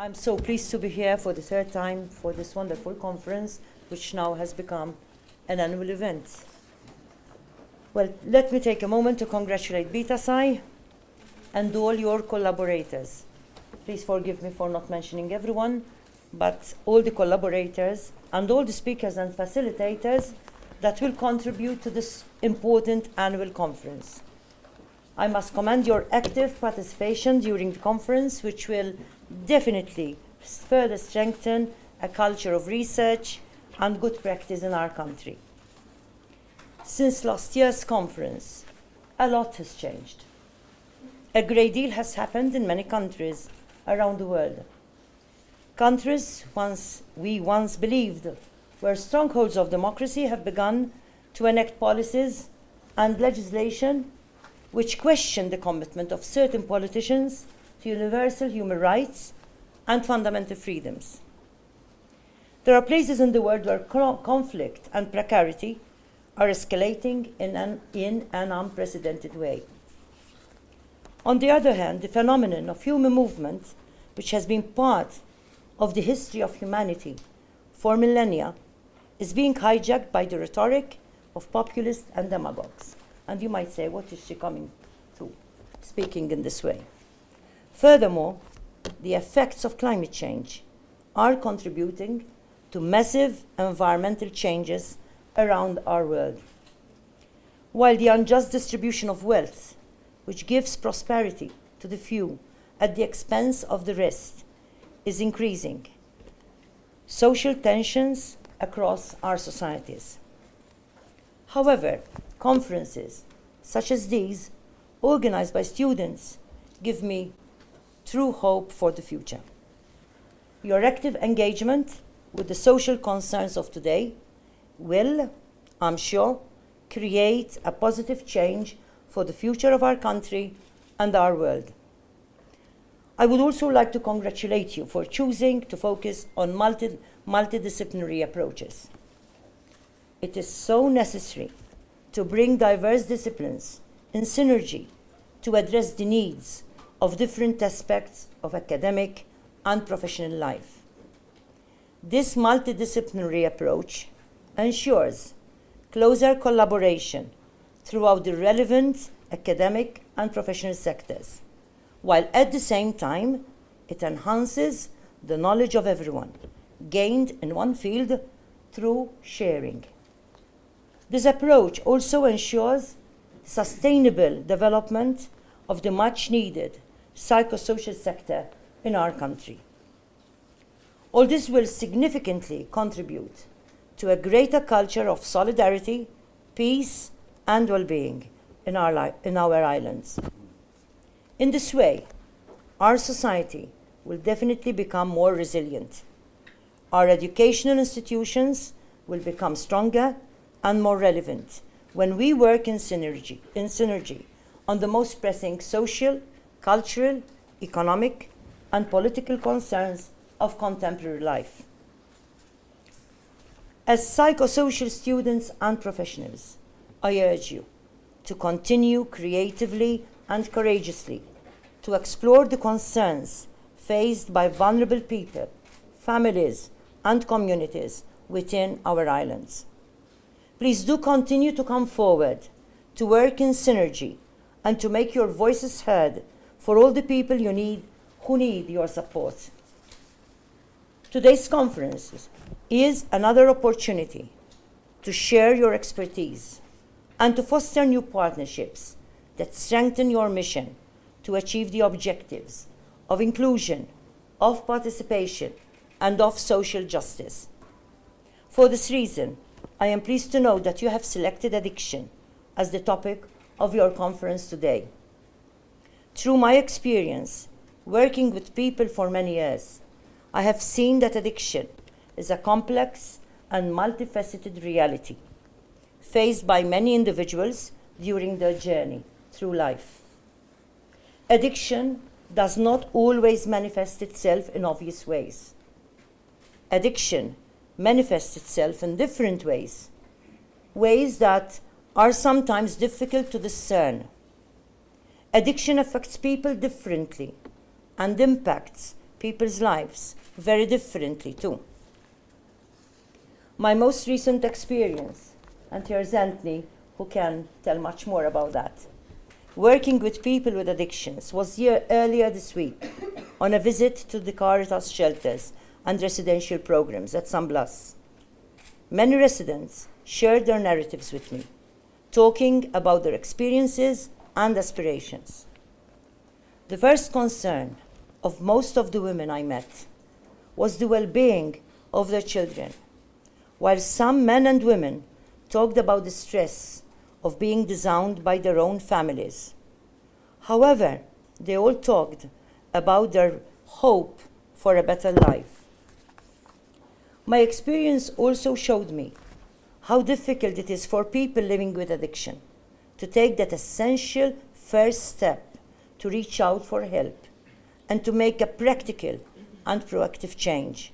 I'm so pleased to be here for the third time for this wonderful conference, which now has become an annual event. Well, let me take a moment to congratulate BetaPsi and all your collaborators. Please forgive me for not mentioning everyone, but all the collaborators and all the speakers and facilitators that will contribute to this important annual conference. I must commend your active participation during the conference, which will definitely further strengthen a culture of research and good practice in our country. Since last year's conference, a lot has changed. A great deal has happened in many countries around the world. Countries we once believed were strongholds of democracy have begun to enact policies and legislation which question the commitment of certain politicians to universal human rights and fundamental freedoms. There are places in the world where conflict and precarity are escalating in an unprecedented way. On the other hand, the phenomenon of human movement, which has been part of the history of humanity for millennia, is being hijacked by the rhetoric of populists and demagogues. And you might say, what is she coming to, speaking in this way? Furthermore, the effects of climate change are contributing to massive environmental changes around our world. While the unjust distribution of wealth, which gives prosperity to the few at the expense of the rest, is increasing, social tensions across our societies. However, conferences such as these, organized by students, give me true hope for the future. Your active engagement with the social concerns of today will, I'm sure, create a positive change for the future of our country and our world. I would also like to congratulate you for choosing to focus on multidisciplinary approaches. It is so necessary to bring diverse disciplines in synergy to address the needs of different aspects of academic and professional life. This multidisciplinary approach ensures closer collaboration throughout the relevant academic and professional sectors, while at the same time it enhances the knowledge of everyone gained in one field through sharing. This approach also ensures sustainable development of the much-needed psychosocial sector in our country. All this will significantly contribute to a greater culture of solidarity, peace, and well-being in our islands. In this way, our society will definitely become more resilient. Our educational institutions will become stronger and more relevant when we work in synergy on the most pressing social, cultural, economic, and political concerns of contemporary life. As psychosocial students and professionals, I urge you to continue creatively and courageously to explore the concerns faced by vulnerable people, families, and communities within our islands. Please do continue to come forward, to work in synergy, and to make your voices heard for all the people who need your support. Today's conference is another opportunity to share your expertise and to foster new partnerships that strengthen your mission to achieve the objectives of inclusion, of participation, and of social justice. For this reason, I am pleased to know that you have selected addiction as the topic of your conference today. Through my experience working with people for many years, I have seen that addiction is a complex and multifaceted reality faced by many individuals during their journey through life. Addiction does not always manifest itself in obvious ways. Addiction manifests itself in different ways that are sometimes difficult to discern. Addiction affects people differently and impacts people's lives very differently too. My most recent experience, and here's Anthony, who can tell much more about that, working with people with addictions, was here earlier this week on a visit to the Caritas shelters and residential programs at San Blas. Many residents shared their narratives with me, talking about their experiences and aspirations. The first concern of most of the women I met was the well-being of their children, while some men and women talked about the stress of being disowned by their own families. However, they all talked about their hope for a better life. My experience also showed me how difficult it is for people living with addiction to take that essential first step to reach out for help and to make a practical and proactive change.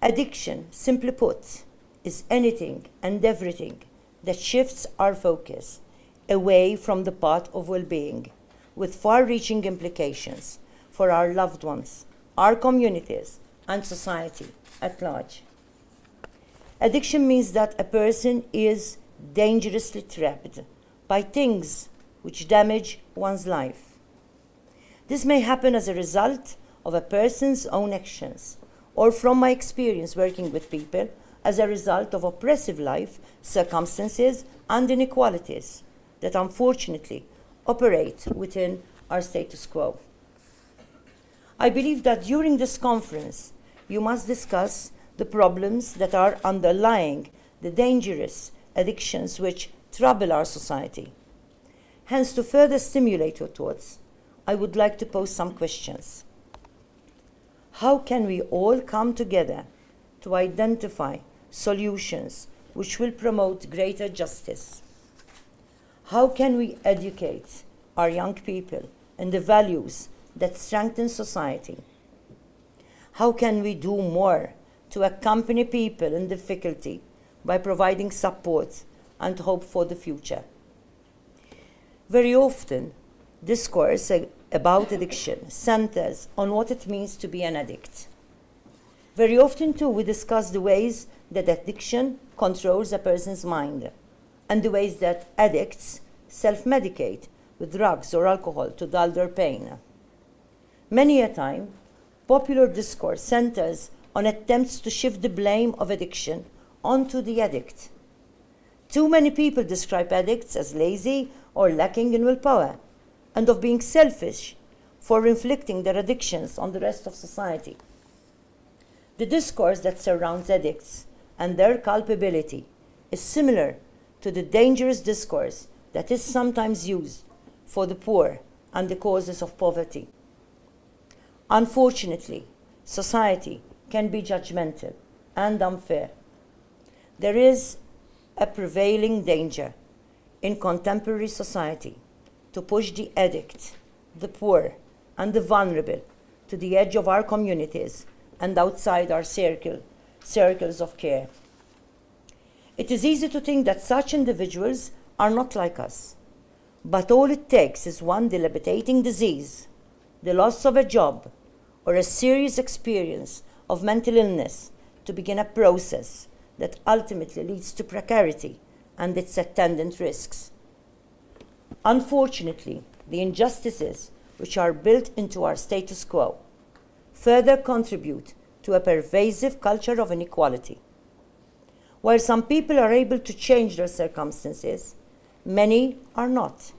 Addiction, simply put, is anything and everything that shifts our focus away from the path of well-being, with far-reaching implications for our loved ones, our communities, and society at large. Addiction means that a person is dangerously trapped by things which damage one's life. This may happen as a result of a person's own actions, or from my experience working with people, as a result of oppressive life circumstances and inequalities that unfortunately operate within our status quo. I believe that during this conference, you must discuss the problems that are underlying the dangerous addictions which trouble our society. Hence, to further stimulate your thoughts, I would like to pose some questions. How can we all come together to identify solutions which will promote greater justice? How can we educate our young people in the values that strengthen society? How can we do more to accompany people in difficulty by providing support and hope for the future? Very often, discourse about addiction centers on what it means to be an addict. Very often, too, we discuss the ways that addiction controls a person's mind and the ways that addicts self-medicate with drugs or alcohol to dull their pain. Many a time, popular discourse centers on attempts to shift the blame of addiction onto the addict. Too many people describe addicts as lazy or lacking in willpower, and of being selfish for inflicting their addictions on the rest of society. The discourse that surrounds addicts and their culpability is similar to the dangerous discourse that is sometimes used for the poor and the causes of poverty. Unfortunately, society can be judgmental and unfair. There is a prevailing danger in contemporary society to push the addict, the poor, and the vulnerable to the edge of our communities and outside our circles of care. It is easy to think that such individuals are not like us, but all it takes is one debilitating disease, the loss of a job, or a serious experience of mental illness to begin a process that ultimately leads to precarity and its attendant risks. Unfortunately, the injustices which are built into our status quo further contribute to a pervasive culture of inequality. While some people are able to change their circumstances, many are not.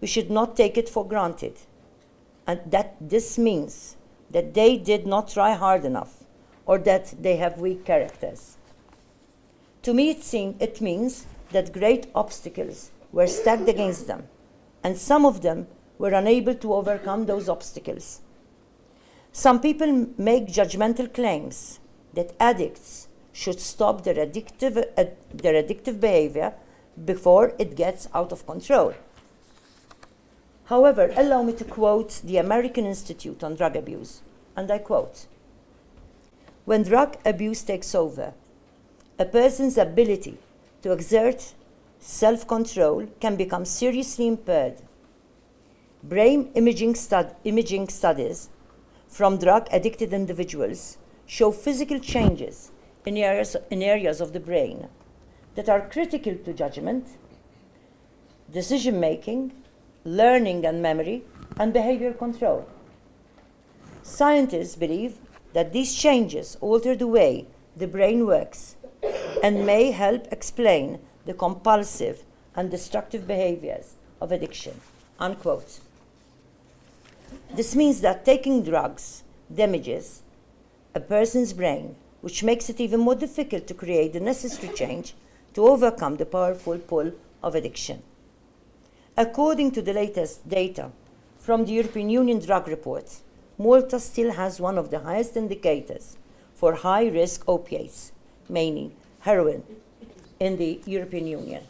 We should not take it for granted, and that this means that they did not try hard enough or that they have weak characters. To me, it means that great obstacles were stacked against them, and some of them were unable to overcome those obstacles. Some people make judgmental claims that addicts should stop their addictive behavior before it gets out of control. However, allow me to quote the American Institute on Drug Abuse, and I quote, "When drug abuse takes over, a person's ability to exert self-control can become seriously impaired. Brain imaging studies from drug-addicted individuals show physical changes in areas of the brain that are critical to judgment, decision-making, learning and memory, and behavior control. Scientists believe that these changes alter the way the brain works and may help explain the compulsive and destructive behaviors of addiction, unquote. This means that taking drugs damages a person's brain, which makes it even more difficult to create the necessary change to overcome the powerful pull of addiction. According to the latest data from the European Union Drug Report, Malta still has one of the highest indicators for high-risk opiates, mainly heroin, in the European Union.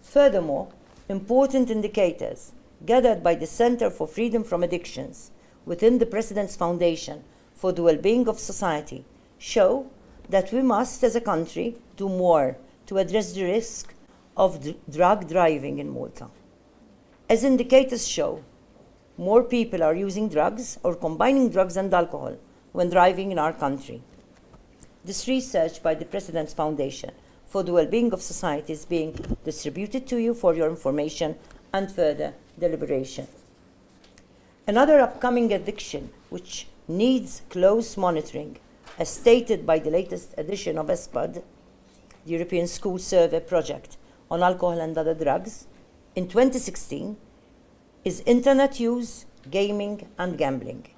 Furthermore, important indicators gathered by the Center for Freedom from Addictions within the President's Foundation for the Well-being of Society show that we must, as a country, do more to address the risk of drug driving in Malta. As indicators show, more people are using drugs or combining drugs and alcohol when driving in our country. This research by the President's Foundation for the Well-being of Society is being distributed to you for your information and further deliberation. Another upcoming addiction which needs close monitoring, as stated by the latest edition of ESPAD, the European School Survey Project on Alcohol and Other Drugs, in 2016, is internet use, gaming, and gambling.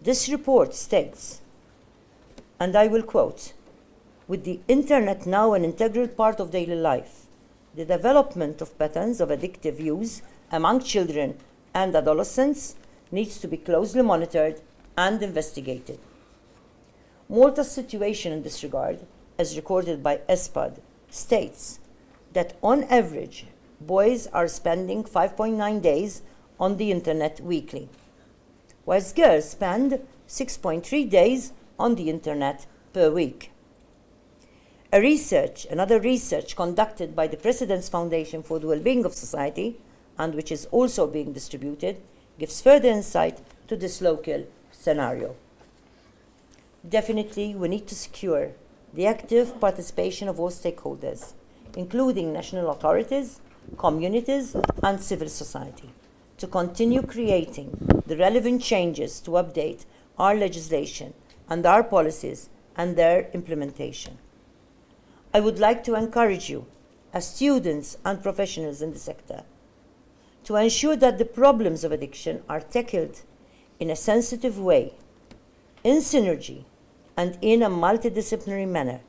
This report states, and I will quote, "With the internet now an integral part of daily life, the development of patterns of addictive use among children and adolescents needs to be closely monitored and investigated." Malta's situation in this regard, as recorded by ESPAD, states that on average, boys are spending 5.9 days on the internet weekly, whilst girls spend 6.3 days on the internet per week. Another research conducted by the President's Foundation for the Well-being of Society, and which is also being distributed, gives further insight to this local scenario. Definitely, we need to secure the active participation of all stakeholders, including national authorities, communities, and civil society, to continue creating the relevant changes to update our legislation and our policies and their implementation. I would like to encourage you, as students and professionals in the sector, to ensure that the problems of addiction are tackled in a sensitive way, in synergy, and in a multidisciplinary manner,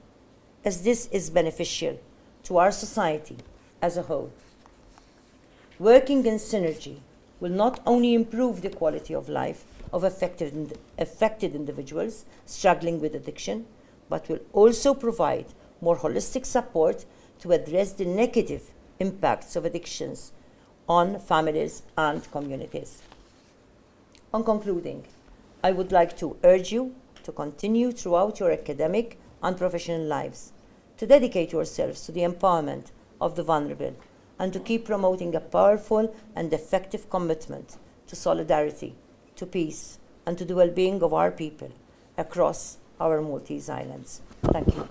as this is beneficial to our society as a whole. Working in synergy will not only improve the quality of life of affected individuals struggling with addiction, but will also provide more holistic support to address the negative impacts of addictions on families and communities. On concluding, I would like to urge you to continue throughout your academic and professional lives to dedicate yourselves to the empowerment of the vulnerable and to keep promoting a powerful and effective commitment to solidarity, to peace, and to the well-being of our people across our Maltese islands. Thank you.